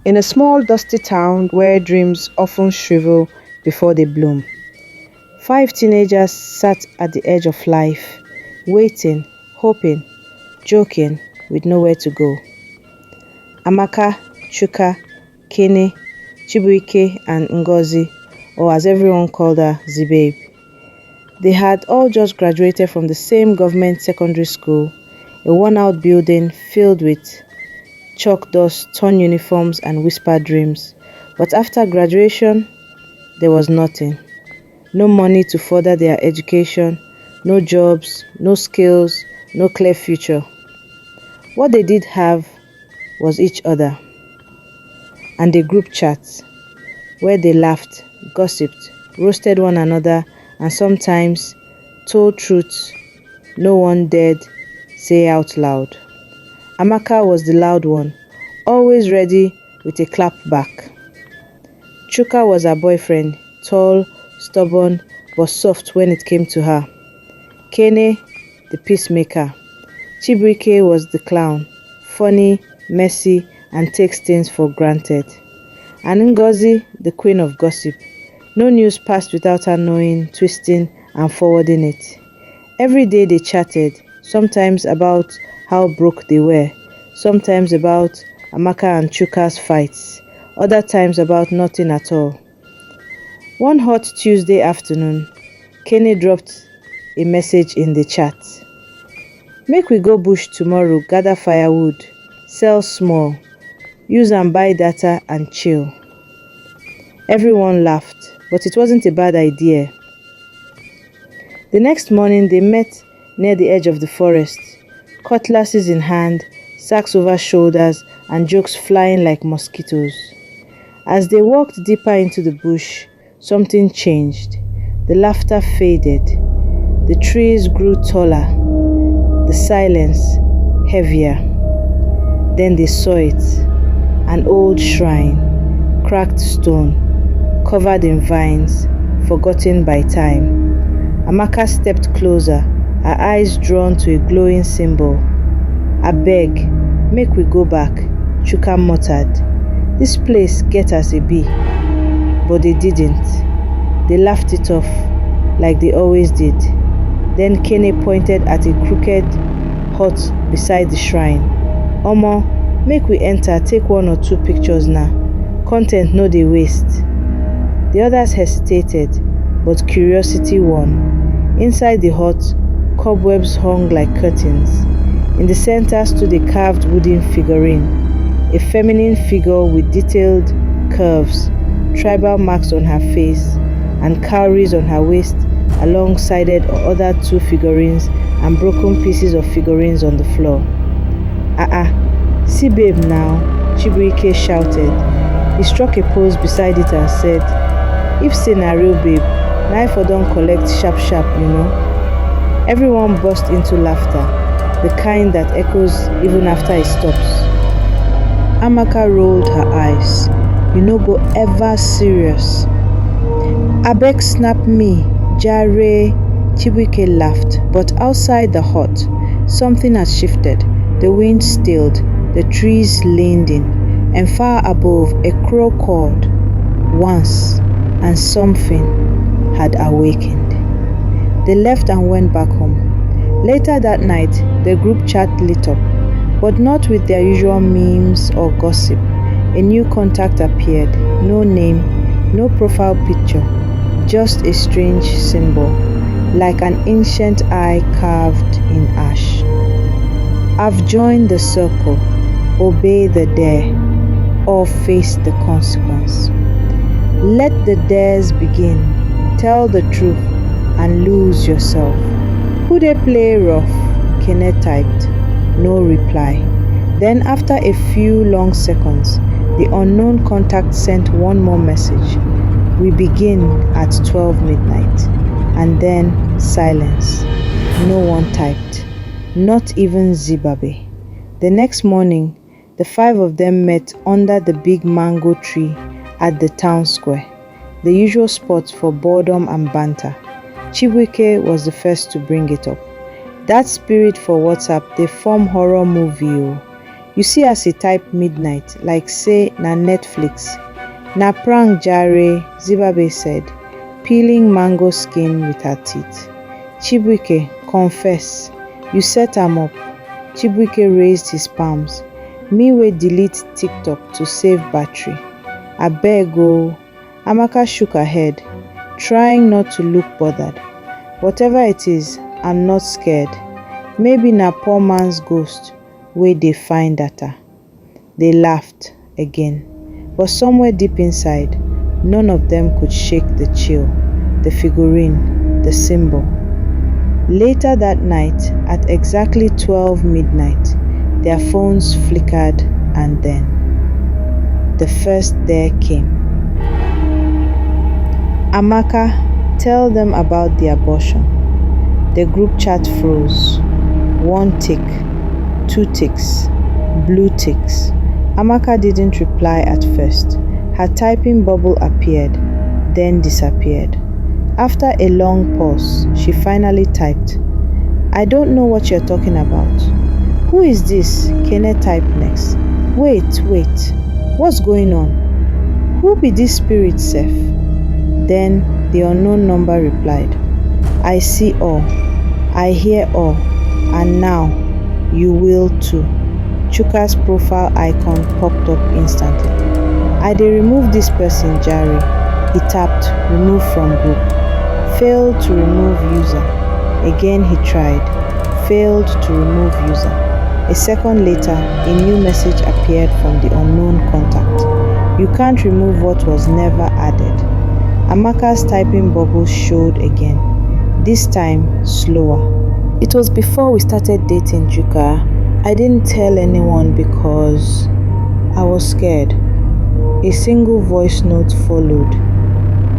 In a small dusty town where dreams often shrivel before they bloom, five teenagers sat at the edge of life, waiting, hoping, joking, with nowhere to go. Amaka, Chuka, Kene, Chibuike and Ngozi, or as everyone called her, Zibabe. They had all just graduated from the same government secondary school, a worn-out building filled with chalk dust, torn uniforms and whispered dreams. But after graduation, there was nothing. No money to further their education, no jobs, no skills, no clear future. What they did have was each other and a group chat where they laughed, gossiped, roasted one another and sometimes told truths no one dared say out loud. Amaka was the loud one, always ready with a clap back. Chuka was her boyfriend, tall, stubborn, but soft when it came to her. Kene, the peacemaker. Chibuike was the clown, funny, messy, and takes things for granted. And Ngozi, the queen of gossip. No news passed without her knowing, twisting, and forwarding it. Every day they chatted, sometimes about how broke they were, sometimes about Amaka and Chuka's fights, other times about nothing at all. One hot Tuesday afternoon, Kenny dropped a message in the chat. Make we go bush tomorrow, gather firewood, sell small, use and buy data and chill. Everyone laughed, but it wasn't a bad idea. The next morning they met near the edge of the forest, cutlasses in hand, sacks over shoulders and jokes flying like mosquitoes. As they walked deeper into the bush, something changed. The laughter faded. The trees grew taller. The silence heavier. Then they saw it. An old shrine, cracked stone, covered in vines, forgotten by time. Amaka stepped closer, her eyes drawn to a glowing symbol. Abeg, make we go back, Chuka muttered. This place get as e be. But they didn't. They laughed it off, like they always did. Then Kene pointed at a crooked hut beside the shrine. Omo, make we enter, take one or two pictures now. Content no dey waste. The others hesitated, but curiosity won. Inside the hut, cobwebs hung like curtains. In the center stood a carved wooden figurine, a feminine figure with detailed curves, tribal marks on her face, and cowries on her waist alongside other two figurines and broken pieces of figurines on the floor. See babe now, Chibuike shouted. He struck a pose beside it and said, if say na real babe, na I for don collect sharp sharp, you know. Everyone burst into laughter, the kind that echoes even after it stops. Amaka rolled her eyes. You no go ever serious. Abeg snap me, Jare. Chibuike laughed, but outside the hut, something had shifted. The wind stilled, the trees leaned in, and far above a crow called once, and something had awakened. They left and went back home. Later that night, the group chat lit up, but not with their usual memes or gossip. A new contact appeared, no name, no profile picture, just a strange symbol, like an ancient eye carved in ash. I've joined the circle, obey the dare, or face the consequence. Let the dares begin, tell the truth and lose yourself. Who they play rough? Kene typed, no reply. Then after a few long seconds, the unknown contact sent one more message. We begin at 12 midnight. And then silence. No one typed. Not even Zibabe. The next morning, the five of them met under the big mango tree at the town square, the usual spot for boredom and banter. Chibuike was the first to bring it up. That spirit for WhatsApp, they form horror movie. You see as he type midnight, like say na Netflix. Na prank jare, Zibabe said, peeling mango skin with her teeth. Chibuike, confess. You set am up. Chibuike raised his palms. Me wey delete TikTok to save battery. Abeg o. Amaka shook her head, trying not to look bothered. Whatever it is, I'm not scared. Maybe na poor man's ghost wey dey find data. They laughed again, but somewhere deep inside, none of them could shake the chill, the figurine, the symbol. Later that night, at exactly 12 midnight, their phones flickered, and then the first dare came. Amaka, tell them about the abortion. The group chat froze. 1 tick, 2 ticks, blue ticks. Amaka didn't reply at first. Her typing bubble appeared, then disappeared. After a long pause, she finally typed, I don't know what you're talking about. Who is this? Kene typed next. Wait. What's going on? Who be this spirit sef? Then the unknown number replied, I see all. I hear all. And now, you will too. Chuka's profile icon popped up instantly. I dey remove this person, Jare. He tapped, remove from group. Failed to remove user. Again he tried. Failed to remove user. A second later, a new message appeared from the unknown contact. You can't remove what was never added. Amaka's typing bubble showed again. This time, slower. It was before we started dating, Chuka. I didn't tell anyone because I was scared. A single voice note followed.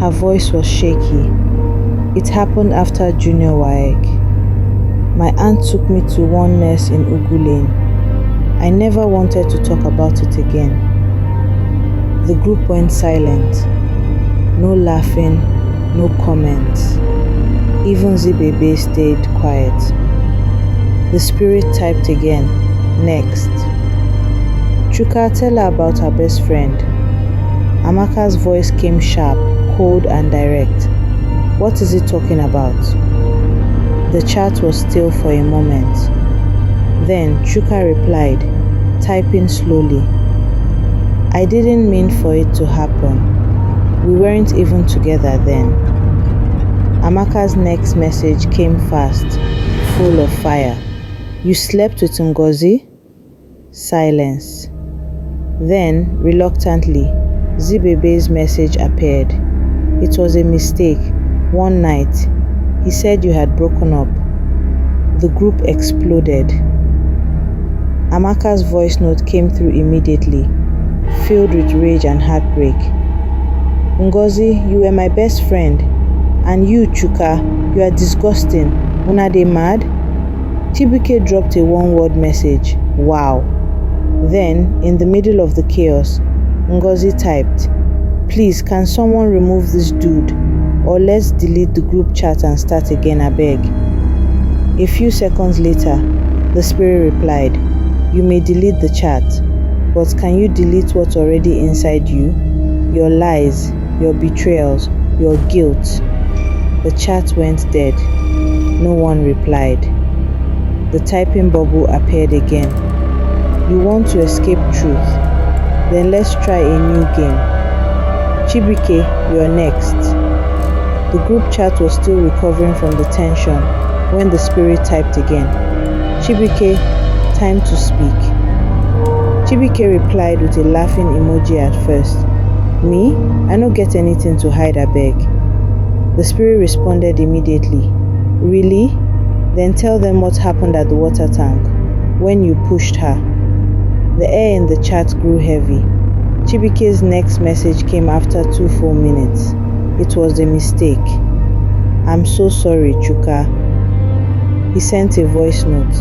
Her voice was shaky. It happened after Junior WAEC. My aunt took me to one nurse in Ugu Lane. I never wanted to talk about it again. The group went silent. No laughing, no comments. Even Zibebe stayed quiet. The spirit typed again. Next. Chuka, tell her about her best friend. Amaka's voice came sharp, cold and direct. What is it talking about? The chat was still for a moment. Then Chuka replied, typing slowly. I didn't mean for it to happen. We weren't even together then. Amaka's next message came fast, full of fire. You slept with Ngozi? Silence. Then, reluctantly, Zibebe's message appeared. It was a mistake. One night, he said you had broken up. The group exploded. Amaka's voice note came through immediately, filled with rage and heartbreak. Ngozi, you were my best friend. And you, Chuka, you are disgusting. Una dey mad? Chibuike dropped a one-word message. Wow. Then, in the middle of the chaos, Ngozi typed, Please, can someone remove this dude? Or let's delete the group chat and start again, abeg. A few seconds later, the spirit replied, You may delete the chat, but can you delete what's already inside you? Your lies, your betrayals, your guilt. The chat went dead. No one replied. The typing bubble appeared again. You want to escape truth? Then let's try a new game. Chibuike, you're next. The group chat was still recovering from the tension when the spirit typed again. Chibuike, time to speak. Chibuike replied with a laughing emoji at first. Me? I no get anything to hide, abeg. The spirit responded immediately. Really? Then tell them what happened at the water tank when you pushed her. The air in the chat grew heavy. Chibuike's next message came after 2 full minutes. It was a mistake. I'm so sorry, Chuka. He sent a voice note,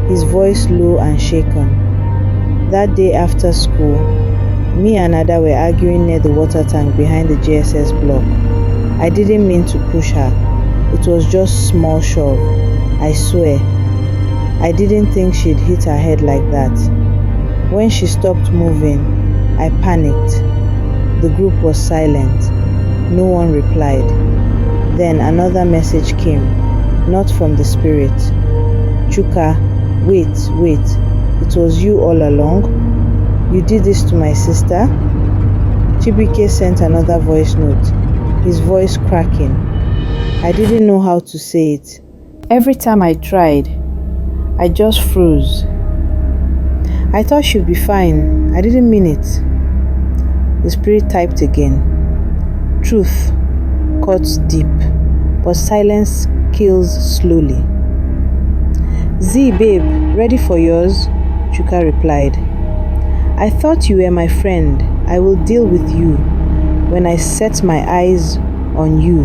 his voice low and shaken. That day after school, me and Ada were arguing near the water tank behind the JSS block. I didn't mean to push her. It was just small shove. I swear. I didn't think she'd hit her head like that. When she stopped moving, I panicked. The group was silent. No one replied. Then another message came, not from the spirit. Chuka, wait. It was you all along? You did this to my sister? Chibuike sent another voice note, his voice cracking. I didn't know how to say it. Every time I tried, I just froze. I thought she'd be fine. I didn't mean it. The spirit typed again. Truth cuts deep, but silence kills slowly. Z, babe, ready for yours? Chuka replied. I thought you were my friend. I will deal with you when I set my eyes on you,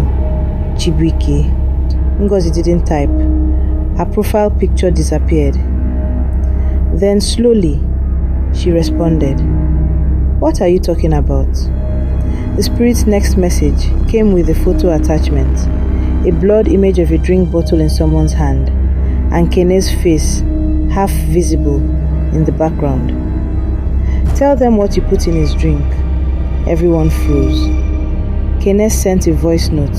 Chibuike. Ngozi didn't type. Her profile picture disappeared. Then slowly, she responded. What are you talking about? The spirit's next message came with a photo attachment, a blurred image of a drink bottle in someone's hand, and Kene's face, half visible in the background. Tell them what you put in his drink. Everyone froze. Kene sent a voice note,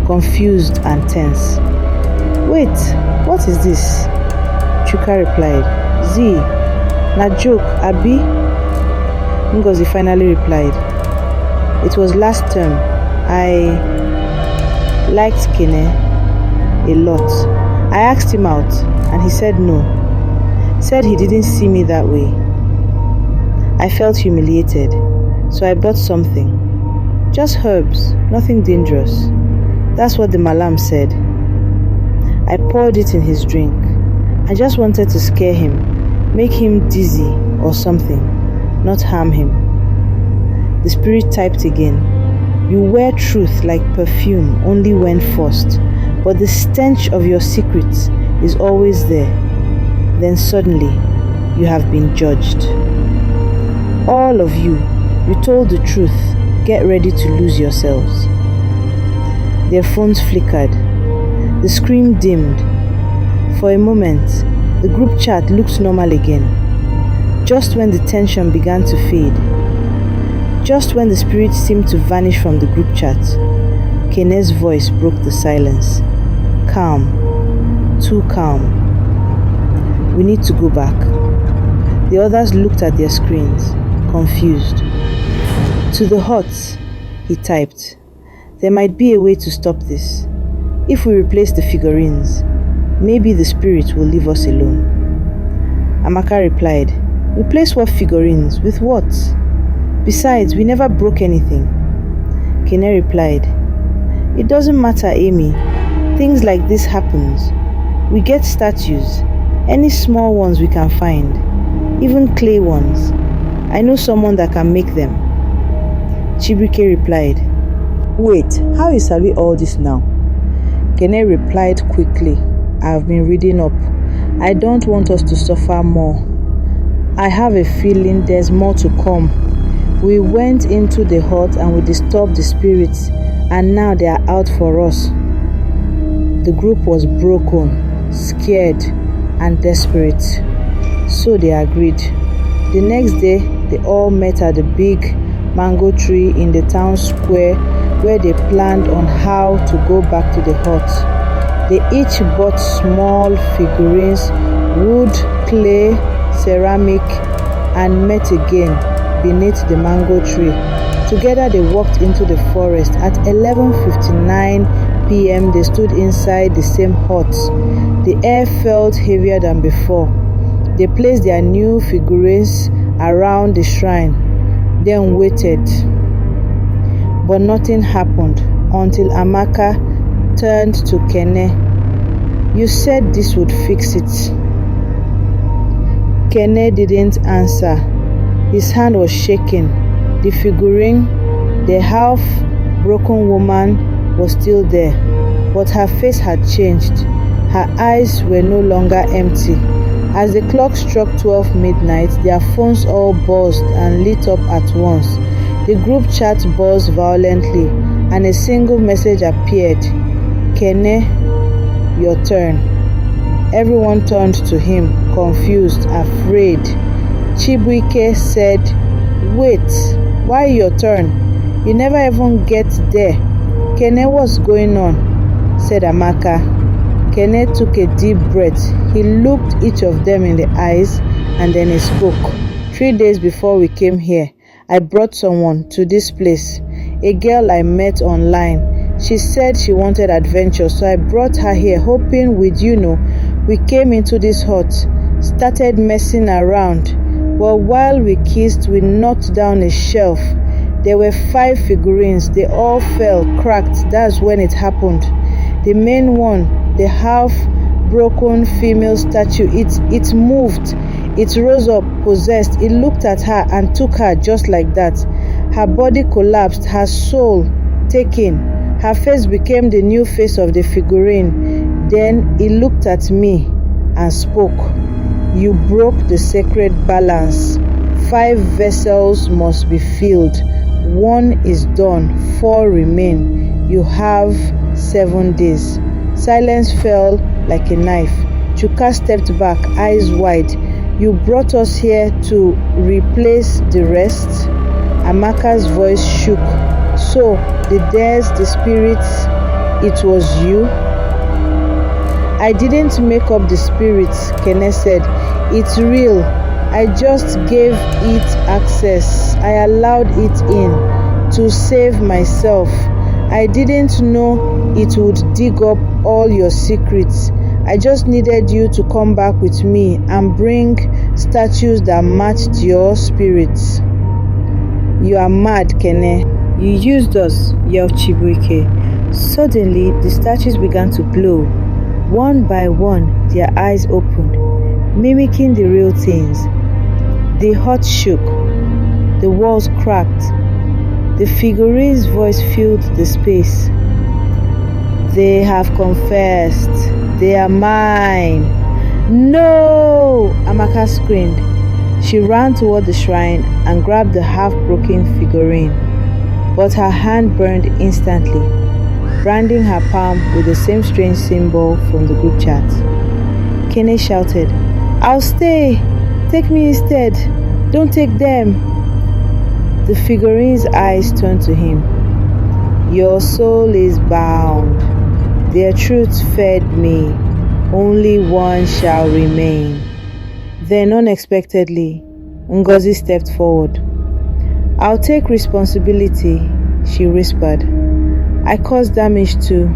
confused and tense. Wait, what is this? Chuka replied. Z, na joke, Abi? Ngozi finally replied. It was last term. I liked Kene a lot. I asked him out and he said no. Said he didn't see me that way. I felt humiliated, so I bought something. Just herbs, nothing dangerous. That's what the malam said. I poured it in his drink. I just wanted to scare him, make him dizzy or something, not harm him. The spirit typed again. You wear truth like perfume only when forced, but the stench of your secrets is always there. Then suddenly, you have been judged. All of you, you told the truth. Get ready to lose yourselves. Their phones flickered. The screen dimmed. For a moment, the group chat looked normal again. Just when the tension began to fade. Just when the spirit seemed to vanish from the group chat, Kene's voice broke the silence. Calm. Too calm. We need to go back. The others looked at their screens, confused. To the huts, he typed. There might be a way to stop this. If we replace the figurines, maybe the spirit will leave us alone. Amaka replied, Replace what figurines? With what? Besides, we never broke anything. Kene replied, It doesn't matter, Amy. Things like this happens. We get statues, any small ones we can find, even clay ones. I know someone that can make them. Chibuike replied, Wait, how is Sabi all this now? Kene replied quickly, I have been reading up. I don't want us to suffer more. I have a feeling there's more to come. We went into the hut and we disturbed the spirits, and now they are out for us. The group was broken, scared, and desperate. So they agreed. The next day, they all met at the big mango tree in the town square where they planned on how to go back to the hut. They each bought small figurines, wood, clay, ceramic, and met again beneath the mango tree. Together they walked into the forest. At 11:59 p.m. they stood inside the same hut. The air felt heavier than before. They placed their new figurines around the shrine, then waited. But nothing happened until Amaka turned to Kene. You said this would fix it. Kene didn't answer. His hand was shaking. The figurine, the half-broken woman, was still there, but her face had changed. Her eyes were no longer empty. As the clock struck 12 midnight, their phones all buzzed and lit up at once. The group chat buzzed violently, and a single message appeared. Kene, your turn. Everyone turned to him, confused, afraid. Chibuike said, "Wait, why your turn? You never even get there." "Kene, what's going on?" said Amaka. Kene took a deep breath. He looked each of them in the eyes and then he spoke. 3 days before we came here, I brought someone to this place, a girl I met online. She said she wanted adventure, so I brought her here hoping we came into this hut, started messing around. Well, while we kissed, we knocked down a shelf. There were 5 figurines. They all fell, cracked. That's when it happened. The main one, the half-broken female statue, it moved. It rose up, possessed. It looked at her and took her just like that. Her body collapsed, her soul taken. Her face became the new face of the figurine. Then it looked at me and spoke. "You broke the sacred balance. 5 vessels must be filled. 1 is done, 4 remain. You have 7 days." Silence fell like a knife. Chuka stepped back, eyes wide. "You brought us here to replace the rest?" Amaka's voice shook. "So, the spirits, it was you?" "I didn't make up the spirits," Kene said. "It's real. I just gave it access. I allowed it in to save myself. I didn't know it would dig up all your secrets. I just needed you to come back with me and bring statues that matched your spirits." "You are mad, Kene. You used us," yelled Chibuike. Suddenly, the statues began to glow. One by one, their eyes opened, mimicking the real things. The hut shook. The walls cracked. The figurine's voice filled the space. "They have confessed. They are mine." "No!" Amaka screamed. She ran toward the shrine and grabbed the half-broken figurine, but her hand burned instantly, branding her palm with the same strange symbol from the group chat. Kene shouted, "I'll stay! Take me instead! Don't take them!" The figurine's eyes turned to him. "Your soul is bound. Their truth fed me. Only one shall remain." Then unexpectedly, Ngozi stepped forward. "I'll take responsibility," she whispered. "I caused damage too.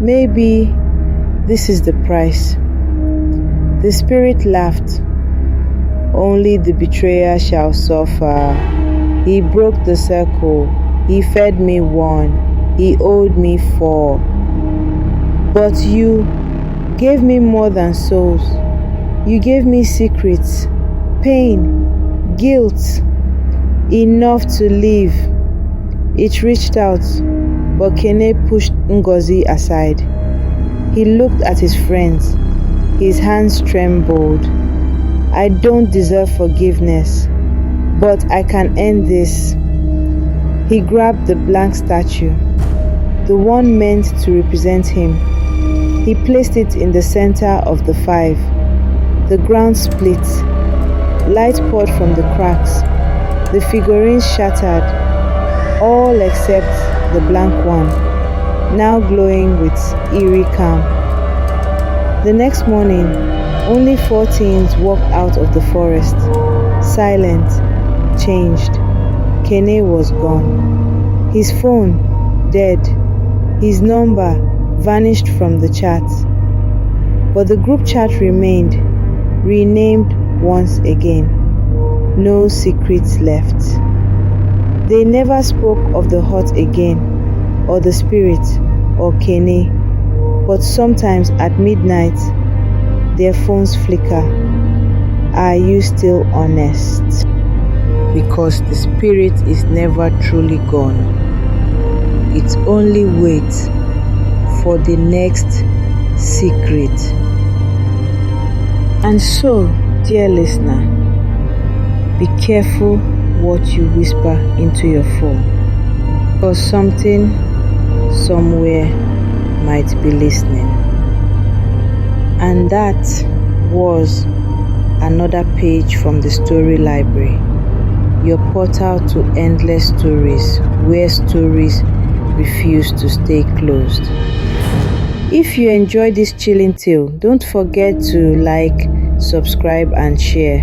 Maybe this is the price." The spirit laughed. "Only the betrayer shall suffer. He broke the circle. He fed me 1. He owed me 4. But you gave me more than souls. You gave me secrets, pain, guilt, enough to live." It reached out, but Kene pushed Ngozi aside. He looked at his friends. His hands trembled. "I don't deserve forgiveness, but I can end this." He grabbed the blank statue, the one meant to represent him. He placed it in the center of the 5. The ground split. Light poured from the cracks. The figurines shattered, all except the blank one, now glowing with eerie calm. The next morning, only 4 teens walked out of the forest, silent, changed. Kene was gone. His phone, dead. His number vanished from the chat. But the group chat remained, renamed once again. No secrets left. They never spoke of the hut again, or the spirit, or Kene. But sometimes at midnight, their phones flicker. Are you still honest? Because the spirit is never truly gone. It only waits for the next secret. And so, dear listener, be careful what you whisper into your phone, because something somewhere might be listening. And that was another page from the story library, your portal to endless stories where stories refuse to stay closed. If you enjoy this chilling tale, don't forget to like, subscribe and share,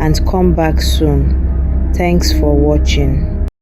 and come back soon. Thanks for watching.